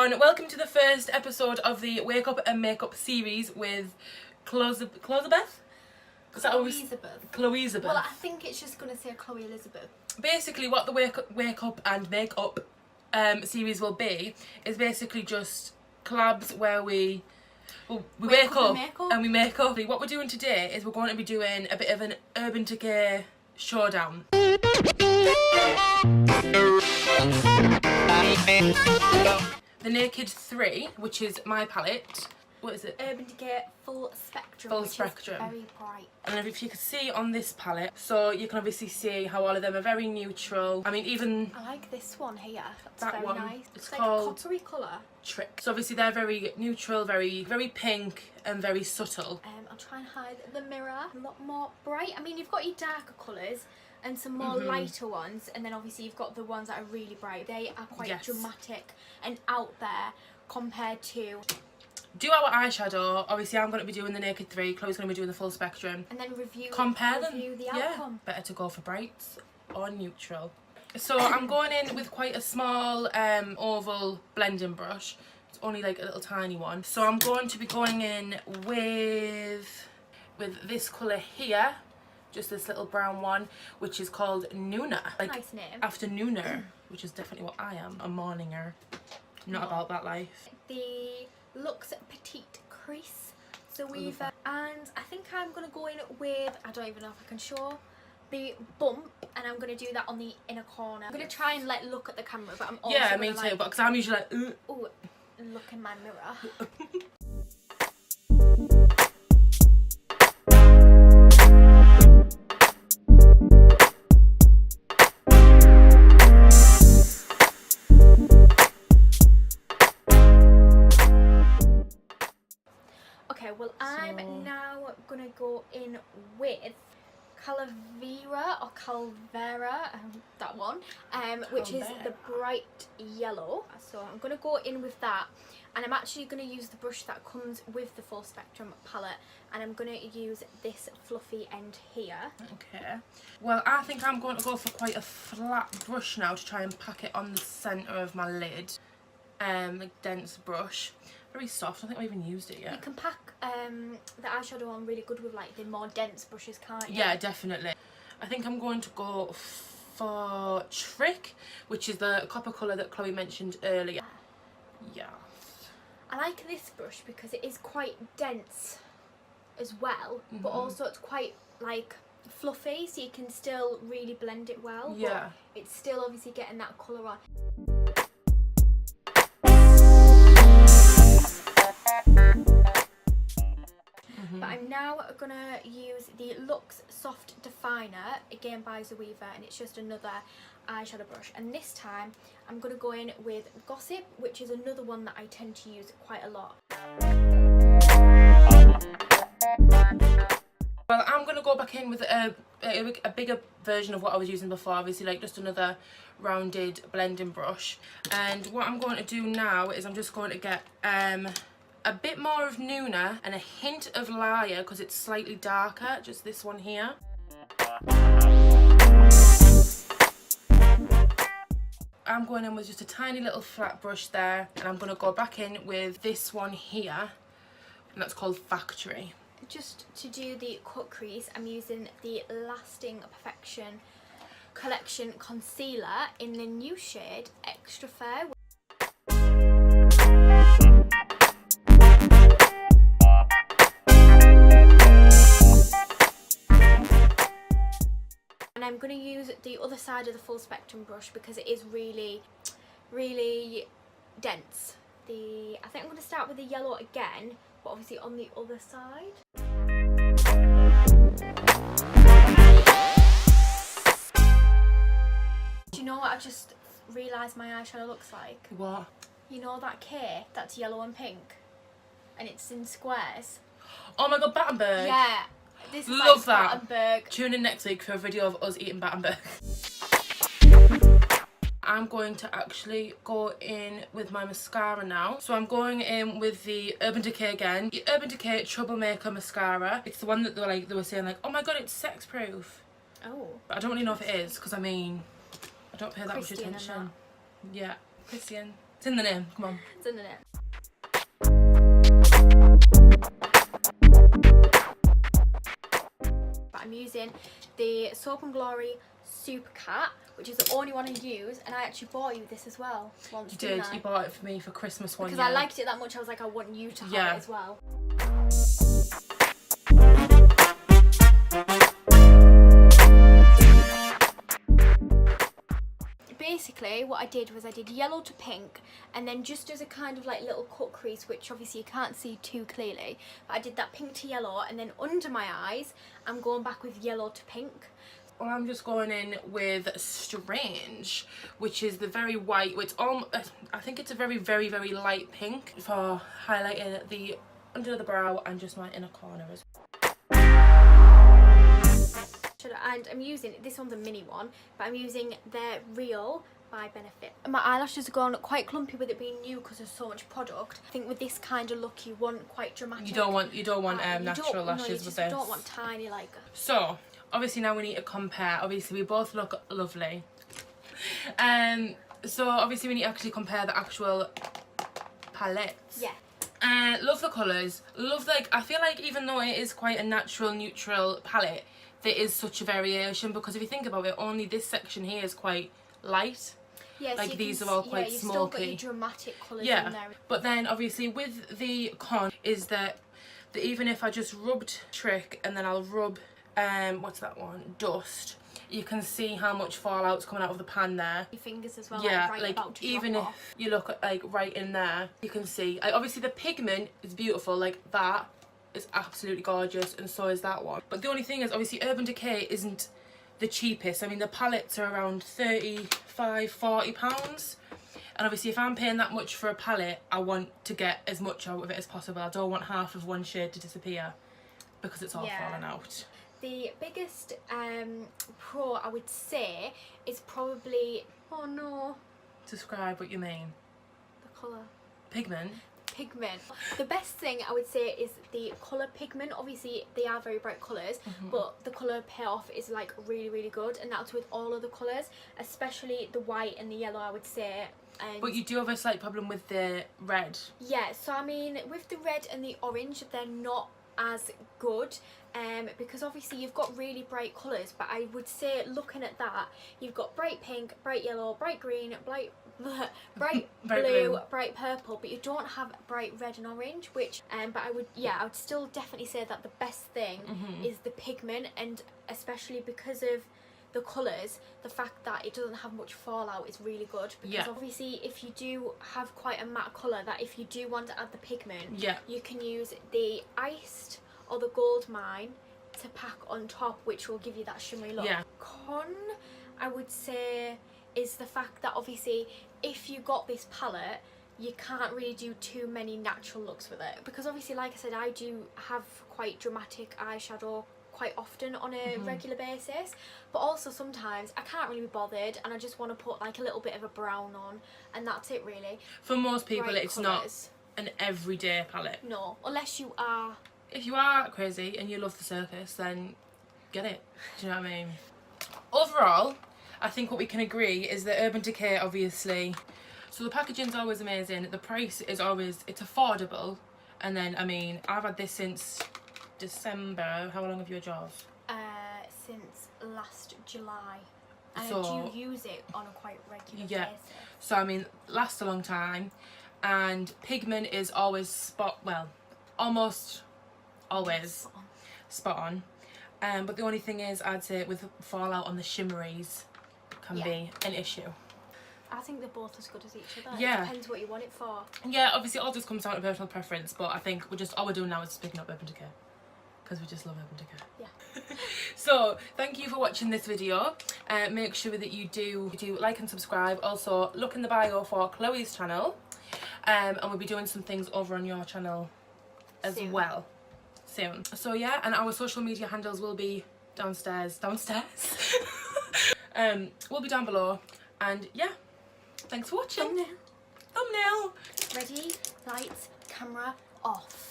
everyone, welcome to the first episode of the Wake Up and Makeup series with CHLOEZABETH? CHLOEZABETH. Well, I think it's just going to say Chloe Elizabeth. Basically what the Wake Up and Makeup series will be is basically just collabs where we wake up and we make up. What we're doing today is we're going to be doing a bit of an Urban Decay showdown. The Naked 3, which is my palette. What is it? Urban Decay Full Spectrum. Full Spectrum. Is very bright. And if you can see on this palette, so you can obviously see how all of them are very neutral. I mean, even I like this one here. That's that very one, nice. it's like called a pottery colour. Trick. So obviously they're very neutral, very pink and very subtle. I'll try and hide the mirror. A lot more bright. I mean, you've got your darker colours and some more lighter ones, and then obviously you've got the ones that are really bright. They are quite dramatic and out there compared to do our eyeshadow. Obviously I'm going to be doing the Naked 3, Chloe's going to be doing the Full Spectrum, and then review the outcome. Better to go for brights or neutral. So I'm going in with quite a small oval blending brush. It's only like a little tiny one. So I'm going to be going in with this colour here, just this little brown one, which is called Nuna. Like, nice name. After Nooner, which is definitely what I am, a morninger. Not about that life. The Luxe Petite Crease. So we've, and I think I'm going to go in with, I don't even know if I can show, the bump, and I'm going to do that on the inner corner. I'm going to try and like look at the camera, but I'm also me too, but because I'm usually like, ooh, look in my mirror. Okay, well, I'm now going to go in with Calavera or Calvera, that one, which is the bright yellow. So I'm going to go in with that, and I'm actually going to use the brush that comes with the Full Spectrum palette, and I'm going to use this fluffy end here. Okay. Well, I think I'm going to go for quite a flat brush now to try and pack it on the centre of my lid. Like dense brush. Very soft. I think I even used it yet. You can pack the eyeshadow on really good with like the more dense brushes, can't you? Yeah, definitely. I think I'm going to go for Trick, which is the copper colour that Chloe mentioned earlier. Yeah. I like this brush because it is quite dense as well, but also it's quite like fluffy, so you can still really blend it well. Yeah. But it's still obviously getting that colour on. But I'm now going to use the Luxe Soft Definer, again by Zoeva, and it's just another eyeshadow brush. And this time I'm going to go in with Gossip, which is another one that I tend to use quite a lot. Well, I'm going to go back in with a bigger version of what I was using before, obviously like just another rounded blending brush. And what I'm going to do now is I'm just going to get a bit more of Nuna and a hint of Liar because it's slightly darker, just this one here. I'm going in with just a tiny little flat brush there, and I'm going to go back in with this one here, and that's called Factory. Just to do the cut crease, I'm using the Lasting Perfection Collection Concealer in the new shade Extra Fair. And I'm going to use the other side of the Full Spectrum brush because it is really dense. I think I'm going to start with the yellow again, but obviously on the other side. Do you know what I just realised my eyeshadow looks like? What? You know that K that's yellow and pink? And it's in squares. Oh my god, Battenberg! Yeah. This is love like that. Battenberg. Tune in next week for a video of us eating Battenberg. I'm going to actually go in with my mascara now. So I'm going in with the Urban Decay again. The Urban Decay Troublemaker mascara. It's the one that they were saying like, oh my god, it's sex proof. Oh. But I don't really know if it is because I mean, I don't pay that much attention. Yeah, Christian. It's in the name, come on. It's in the name. But I'm using the Soap and Glory Super Cat, which is the only one I use, and I actually bought you this as well once. You did, you bought it for me for Christmas one year. Because I liked it that much, I was like, I want you to have it as well. Basically, what I did was I did yellow to pink, and then just as a kind of like little cut crease, which obviously you can't see too clearly, but I did that pink to yellow, and then under my eyes, I'm going back with yellow to pink. Well, I'm just going in with Strange, which is the very white, which I think it's a very, very, very light pink for highlighting the under the brow and just my inner corner as well. And I'm using, this one's a mini one, but I'm using their Real by Benefit. My eyelashes are gone quite clumpy with it being new because there's so much product. I think with this kind of look you want quite dramatic. You don't want natural lashes with this. You don't want tiny like. So obviously now we need to compare. Obviously we both look lovely. So obviously we need to actually compare the actual palettes. Yeah. Love the colours. Love, like, I feel like even though it is quite a natural neutral palette, there is such a variation, because if you think about it, only this section here is quite light. Yeah, like so these are all quite you've smoky. Still got your dramatic colours in there. But then obviously with the con is that even if I just rubbed Trick and then I'll rub what's that one, Dust, you can see how much fallout's coming out of the pan there. Your fingers as well. Yeah, like, right about to even drop if off. you look at, like, right in there, you can see. Like, obviously the pigment is beautiful, like that is absolutely gorgeous, and so is that one. But the only thing is, obviously Urban Decay isn't the cheapest. I mean, the palettes are around £35–40, and obviously if I'm paying that much for a palette, I want to get as much out of it as possible. I don't want half of one shade to disappear because it's all falling out. The biggest pro I would say is probably, oh no, Describe what you mean. the colour. Pigment. Pigment. The best thing I would say is the colour pigment. Obviously they are very bright colours, but the colour payoff is like really, really good, and that's with all of the colours, especially the white and the yellow, I would say. And but you do have a slight problem with the red. yeah, so I mean with the red and the orange, they're not as good, because obviously you've got really bright colours, but I would say looking at that, you've got bright pink, bright yellow, bright green, bright blue, bright purple, but you don't have bright red and orange, which but I would still definitely say that the best thing is the pigment, and especially because of the colours, the fact that it doesn't have much fallout is really good, because obviously if you do have quite a matte colour, that if you do want to add the pigment, you can use the iced or the gold mine to pack on top, which will give you that shimmery look. Con, I would say, is the fact that obviously if you got this palette, you can't really do too many natural looks with it, because obviously, like I said, I do have quite dramatic eyeshadow quite often on a regular basis, but also sometimes I can't really be bothered and I just want to put like a little bit of a brown on, and that's it really. For most people, Bright it's colours. not an everyday palette. No, unless you are. If you are crazy and you love the circus, then get it. Do you know what I mean? Overall, I think what we can agree is that Urban Decay, obviously, so the packaging's always amazing, the price is always, it's affordable, and then, I mean, I've had this since December. How long have you had yours? Since last July, and So, I do use it on a quite regular basis. So I mean, lasts a long time, and pigment is always almost always spot on. But the only thing is, I'd say with fallout on the shimmeries can be an issue. I think they're both as good as each other. Yeah. It depends what you want it for. Yeah, obviously it all just comes down to personal preference, but I think all we're doing now is picking up Urban Decay, because we just love Urban Decay. Yeah. So thank you for watching this video. Make sure that you do like and subscribe. Also look in the bio for Chloe's channel, and we'll be doing some things over on your channel as well soon. So yeah, and our social media handles will be downstairs. Will be down below, and yeah, thanks for watching. Thumbnail. Thumbnail. Ready, lights, camera, off.